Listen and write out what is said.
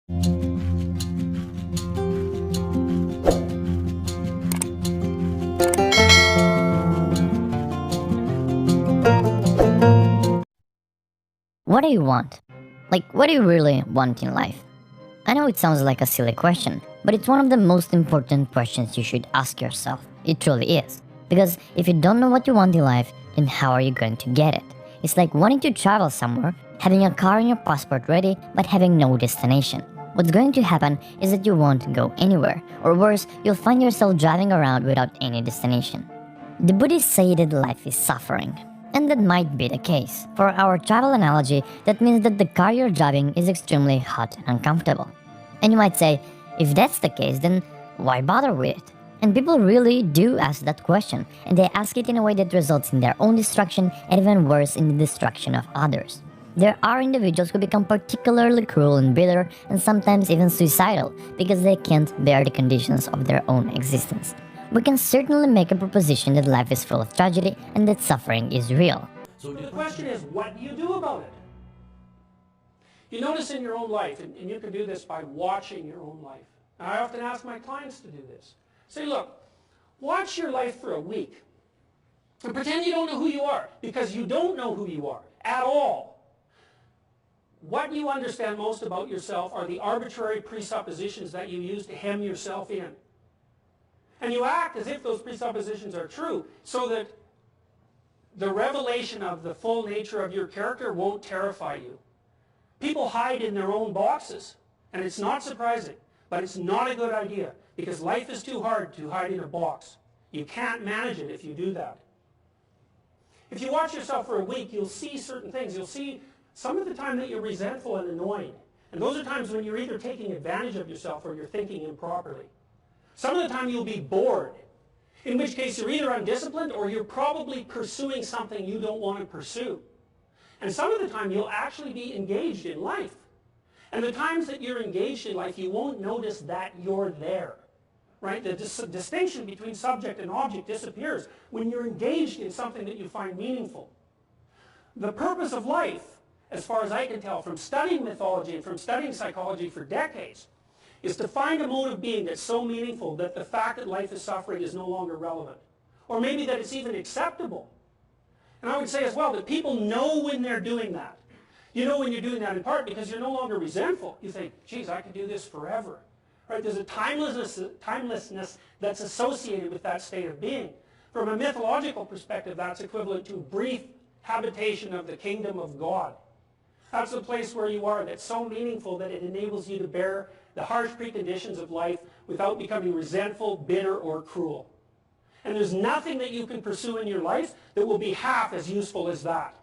What do you want? Like, what do you really want in life? I know it sounds like a silly question, but it's one of the most important questions you should ask yourself. It truly is. Because if you don't know what you want in life, then how are you going to get it? It's like wanting to travel somewhere, having a car and your passport ready, but having no destination. What's going to happen is that you won't go anywhere, or worse, you'll find yourself driving around without any destination. The Buddhists say that life is suffering. And that might be the case. For our travel analogy, that means that the car you're driving is extremely hot and uncomfortable. And you might say, if that's the case, then why bother with it? And people really do ask that question, and they ask it in a way that results in their own destruction and even worse, in the destruction of others. There are individuals who become particularly cruel and bitter and sometimes even suicidal because they can't bear the conditions of their own existence. We can certainly make a proposition that life is full of tragedy and that suffering is real. So the question is, what do you do about it? You notice in your own life, and you can do this by watching your own life. Now, I often ask my clients to do this. Say, look, watch your life for a week and pretend you don't know who you are, because you don't know who you are at all. What you understand most about yourself are the arbitrary presuppositions that you use to hem yourself in. And you act as if those presuppositions are true, so that the revelation of the full nature of your character won't terrify you. People hide in their own boxes, and it's not surprising, but it's not a good idea, because life is too hard to hide in a box. You can't manage it if you do that. If you watch yourself for a week, you'll see certain things. You'll see some of the time that you're resentful and annoyed, and those are times when you're either taking advantage of yourself or you're thinking improperly. Some of the time you'll be bored, in which case you're either undisciplined or you're probably pursuing something you don't want to pursue. And some of the time you'll actually be engaged in life. And the times that you're engaged in life, you won't notice that you're there. Right? The distinction between subject and object disappears when you're engaged in something that you find meaningful. The purpose of life, as far as I can tell from studying mythology and from studying psychology for decades, is to find a mode of being that's so meaningful that the fact that life is suffering is no longer relevant. Or maybe that it's even acceptable. And I would say as well that people know when they're doing that. You know when you're doing that in part because you're no longer resentful. You think, geez, I could do this forever. Right? There's a timelessness that's associated with that state of being. From a mythological perspective, that's equivalent to brief habitation of the kingdom of God. That's the place where you are that's so meaningful that it enables you to bear the harsh preconditions of life without becoming resentful, bitter, or cruel. And there's nothing that you can pursue in your life that will be half as useful as that.